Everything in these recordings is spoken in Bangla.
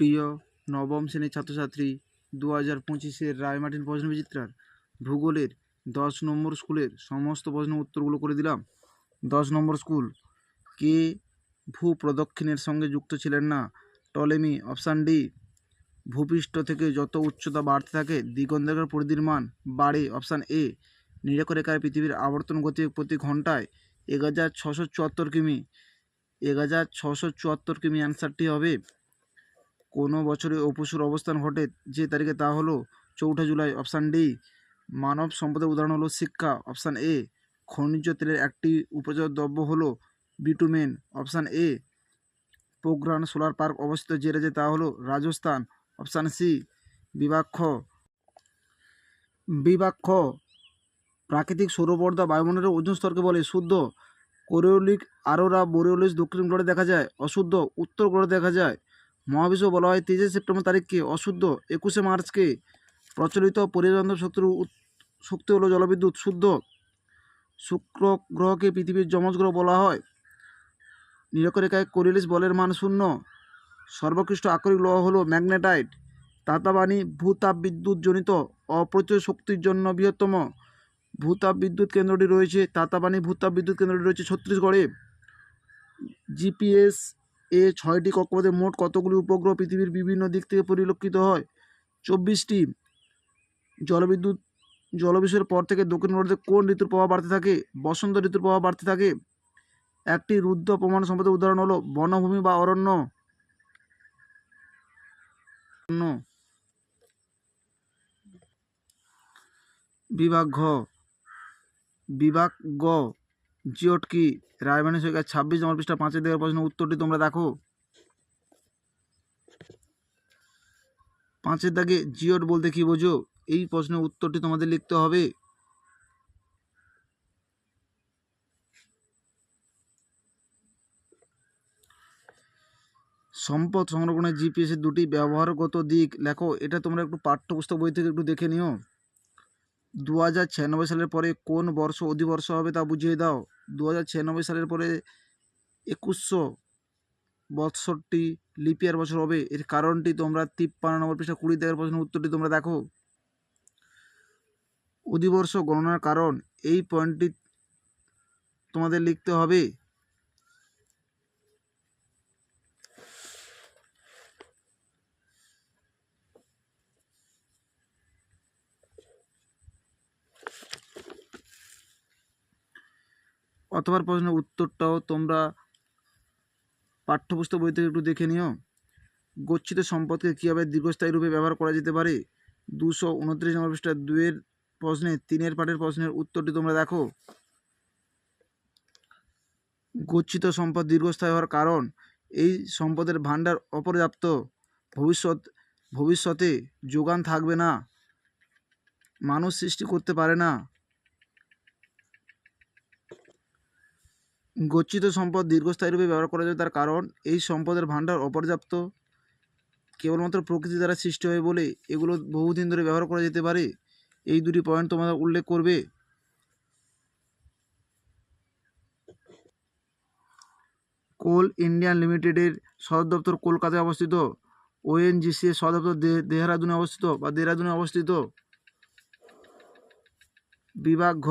প্রিয় নবম শ্রেণীর ছাত্রছাত্রী 2025-এর রায়মার্টিন প্রশ্ন বিচিত্রার ভূগোলের 10 নম্বর স্কুলের সমস্ত প্রশ্নের উত্তরগুলো করে দিলাম। 10 নম্বর স্কুল, কে ভূ প্রদক্ষিণের সঙ্গে যুক্ত ছিলেন না? টলেমি। Option D. ভূপৃষ্ঠ থেকে যত উচ্চতা বাড়তে থাকে দিগন্তের পরিধির মান বাড়ে। Option A. নিরক্ষরেখায় পৃথিবীর আবর্তন গতি প্রতি ঘন্টায় 1674 কিমি। 1674 কিমি অ্যান্সারটি হবে। কোনো বছরে অপুসুর অবস্থান ঘটে যে তারিখে তা হলো 4 জুলাই। Option D. মানব সম্পদের উদাহরণ হলো শিক্ষা। Option A. খনিজ তেলের একটি উপজাত দ্রব্য হলো bitumen. Option A. Pokhran solar park অবস্থিত যে রাজ্যে তা হলো রাজস্থান। Option C. বিভাগ খ। প্রাকৃতিক সৌরপর্দা বায়ুমণ্ডলের ওজোন স্তরকে বলে শুদ্ধ। কোরিওলিক আরোরা বোরিওলিস দক্ষিণ গ্রহে দেখা যায়। অশুদ্ধ। উত্তর গ্রহে দেখা যায়। মহাবিশ্ব বলা হয় 23 সেপ্টেম্বর তারিখকে। অশুদ্ধ। 21 মার্চকে। প্রচলিত পরিবাহী শক্তি হলো জলবিদ্যুৎ। শুদ্ধ। শুক্র গ্রহকে পৃথিবীর যমজ গ্রহ বলা হয়। নিরক্ষরেখায় কোরিওলিস বলের মান 0। সর্বোৎকৃষ্ট আকরিক লৌহ হলো ম্যাগনেটাইট। তাতাবানি ভূতাপবিদ্যুৎ জনিত অপ্রচলিত শক্তির জন্য বৃহত্তম ভূতাপবিদ্যুৎ কেন্দ্রটি রয়েছে তাতাবানি ভূতাপবিদ্যুৎ কেন্দ্রটি রয়েছে ছত্তিশগড়ে। জিপিএস এ 6টি কক্ষপথে মোট কতগুলি উপগ্রহ পৃথিবীর বিভিন্ন দিক থেকে পরিলক্ষিত হয়? 24টি। জলবিশ্বের পর থেকে দক্ষিণ ভারতে কোন ঋতুর প্রভাব বাড়তে থাকে? বসন্ত ঋতুর প্রভাব বাড়তে থাকে। একটি রুদ্ধ প্রমাণ সম্পদের উদাহরণ হলো বনভূমি বা অরণ্য। বিভাগ ঘ। বিভাগ গ। জিওট কি? রায়মার্টিন সরকার 26 নম্বর পৃষ্ঠা 5 দেওয়ার প্রশ্নের উত্তরটি তোমরা দেখো। 5 দাগে জিওট বলতে কি বোঝো? এই প্রশ্নের উত্তরটি তোমাদের লিখতে হবে। সম্পদ সংরক্ষণের জিপিএসের দুটি ব্যবহারগত দিক লেখো। এটা তোমরা একটু পাঠ্যপুস্তক বই থেকে একটু দেখে নিও। 2096 সালের পরে কোন বর্ষ অধিবর্ষ হবে তা বুঝিয়ে দাও। 2096 সালের পরে 2162 লিপিয়ার বছর হবে। এর কারণটি তোমরা 53 নম্বর পৃষ্ঠা 20 দাগের প্রশ্নের উত্তরটি তোমরা দেখো। অধিবর্ষ গণনার কারণ, এই পয়েন্টটি তোমাদের লিখতে হবে। অথবা প্রশ্নের উত্তরটাও তোমরা পাঠ্যপুস্তক বই থেকে একটু দেখে নিও। গচ্ছিত সম্পদকে কীভাবে দীর্ঘস্থায়ী রূপে ব্যবহার করা যেতে পারে? 229 নম্বর পৃষ্ঠা 2-এর প্রশ্নে 3-এর পাঠের প্রশ্নের উত্তরটি তোমরা দেখো। গচ্ছিত সম্পদ দীর্ঘস্থায়ী হওয়ার কারণ, এই সম্পদের ভাণ্ডার অপর্যাপ্ত। ভবিষ্যতে যোগান থাকবে না। মানুষ সৃষ্টি করতে পারে না। গচ্ছিত সম্পদ দীর্ঘস্থায়ী রূপে ব্যবহার করা যায় তার কারণ, এই সম্পদের ভাণ্ডার অপর্যাপ্ত। কেবলমাত্র প্রকৃতি দ্বারা সৃষ্টি হয় বলে এগুলো বহুদিন ধরে ব্যবহার করা যেতে পারে। এই দুটি পয়েন্ট তোমরা উল্লেখ করবে। কোল ইন্ডিয়া লিমিটেডের সদর দপ্তর কলকাতায় অবস্থিত। ওএনজিসি এর সদর দপ্তর দেহরাদুনে অবস্থিত। বিভাগ ঘ।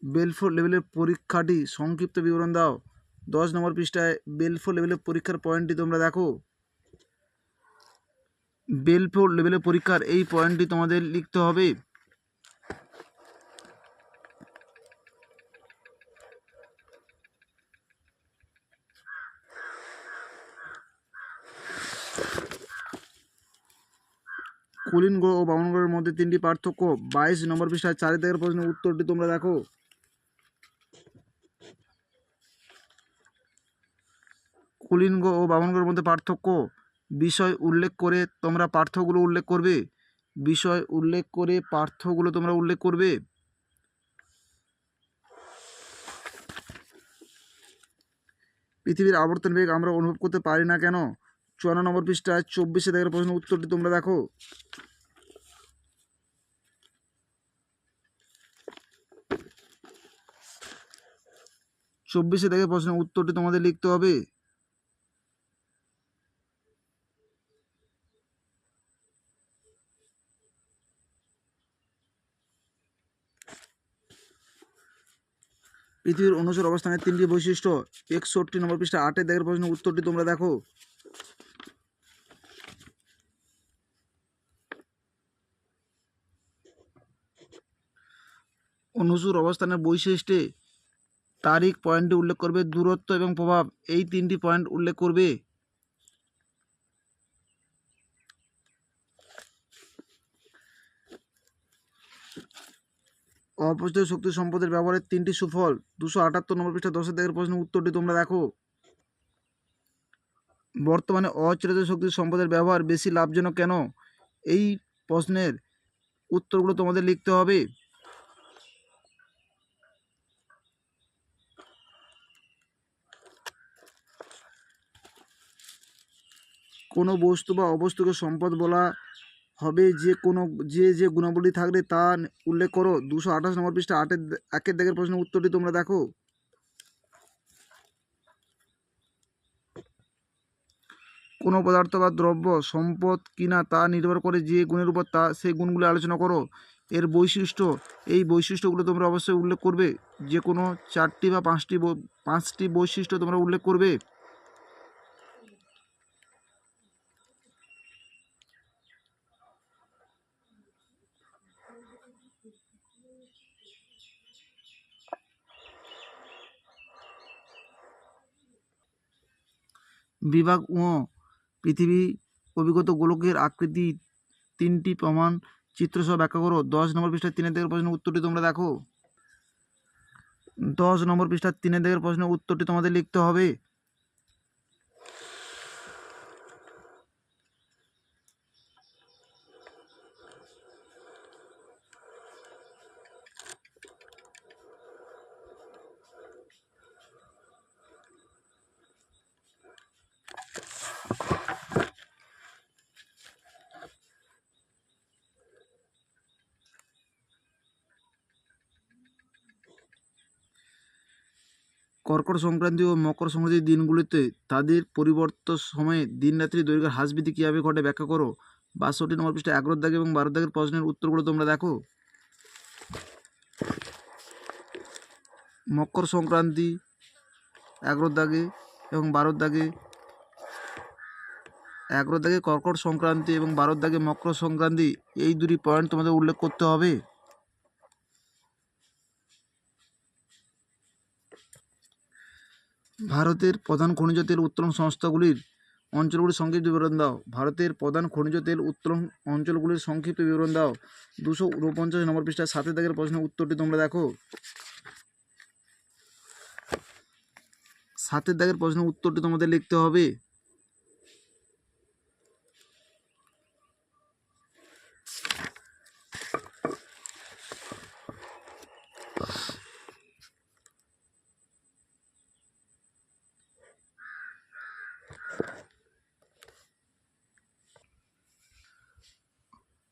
বেলফোর লেভেলের পরীক্ষাটি সংক্ষিপ্ত বিবরণ দাও। 10 নম্বর পৃষ্ঠায় বেলফোর লেভেলের পরীক্ষার পয়েন্টটি তোমরা দেখো। বেলফোর লেভেলের পরীক্ষার এই পয়েন্টটি তোমাদের লিখতে হবে। কুলীন গ্রহ ও বামন গ্রহের মধ্যে 3টি পার্থক্য। 22 নম্বর পৃষ্ঠায় 4 দাগের প্রশ্নের উত্তরটি তোমরা দেখো। কুলীন গ্রহ ও বামন গ্রহের মধ্যে পার্থক্য বিষয় উল্লেখ করে তোমরা পার্থক্যগুলো উল্লেখ করবে। পৃথিবীর আবর্তন বেগ আমরা অনুভব করতে পারি না কেন? 54 নম্বর পৃষ্ঠায় 24 দাগের প্রশ্নের উত্তরটি তোমরা দেখো। 24 দাগের প্রশ্নের উত্তরটি তোমাদের লিখতে হবে। পৃথিবীর অনুসর অবস্থানের 3টি বৈশিষ্ট্য। 61 নম্বর পৃষ্ঠা 8 দাগের প্রশ্ন উত্তরটি তোমরা দেখো। অনুসর অবস্থানের বৈশিষ্ট্যে তারিখ পয়েন্টে উল্লেখ করবে, দূরত্ব এবং প্রভাব এই 3টি পয়েন্ট উল্লেখ করবে। অপচয় শক্তি সম্পদের ব্যবহারের 3টি সুফল। 278 নম্বর পৃষ্ঠা 10 দাগের প্রশ্ন উত্তরটি তোমরা দেখো। বর্তমানে অচিরায়ত শক্তি সম্পদের ব্যবহার বেশি লাভজনক কেন? এই প্রশ্নের উত্তরগুলো তোমাদের লিখতে হবে। কোনো বস্তু বা অবস্তুকে সম্পদ বলা হবে যে গুণাবলী থাকলে তা উল্লেখ করো। 228 নম্বর পৃষ্ঠা 1 দাগের প্রশ্ন উত্তরটি তোমরা দেখো। কোনো পদার্থ বা দ্রব্য সম্পদ কিনা তা নির্ভর করে যে গুণের উপর, তা সেই গুণগুলো আলোচনা করো। এর বৈশিষ্ট্য, এই বৈশিষ্ট্যগুলো তোমরা অবশ্যই উল্লেখ করবে। যে কোনো 4টি বা 5টি বৈশিষ্ট্য তোমরা উল্লেখ করবে। বিভাগ ও পৃথিবী অভিগত গোলকের আকৃতি 3টি প্রমাণ চিত্রসহ ব্যাখ্যা করো। 10 নম্বর পৃষ্ঠা 3 দাগের প্রশ্নের উত্তরটি তোমরা দেখো। 10 নম্বর পৃষ্ঠা 3 দাগের প্রশ্নের উত্তরটি তোমাদের লিখতে হবে। কর্কট সংক্রান্তি ও মকর সংক্রান্তির দিনগুলিতে তাদের পরিবর্তন সময়ে দিন রাত্রি দৈর্ঘ্যের হ্রাস বৃদ্ধি কীভাবে ঘটে ব্যাখ্যা করো। 62 নম্বর পৃষ্ঠা 11 দাগে এবং 12 দাগের প্রশ্নের উত্তরগুলো তোমরা দেখো। মকর সংক্রান্তি 11 দাগে এবং 12 দাগে, 11 দাগে কর্কট সংক্রান্তি এবং 12 দাগে মকর সংক্রান্তি, এই দুটি পয়েন্ট তোমাদের উল্লেখ করতে হবে। ভারতের প্রধান খনিজ তেল উত্তোলন সংস্থাগুলির অঞ্চলগুলির সংক্ষিপ্ত বিবরণ দাও। ভারতের প্রধান খনিজ তেল উত্তোলন অঞ্চলগুলির সংক্ষিপ্ত বিবরণ দাও। 249 নম্বর পৃষ্ঠা 7 দাগের প্রশ্নের উত্তরটি তোমরা দেখো। 7 দাগের প্রশ্নের উত্তরটি তোমাদের লিখতে হবে।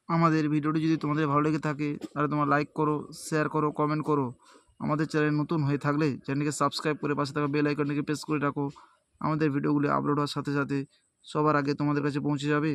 আমাদের ভিডিওটি যদি তোমাদের ভালো লেগে থাকে তাহলে তোমরা লাইক করো, শেয়ার করো, কমেন্ট করো। আমাদের চ্যানেল নতুন হয়ে থাকলে চ্যানেলটিকে সাবস্ক্রাইব করে পাশে থাকা বেল আইকনটিকে প্রেস করে রাখো। আমাদের ভিডিওগুলি আপলোড হওয়ার সাথে সাথে সবার আগে তোমাদের কাছে পৌঁছে যাবে।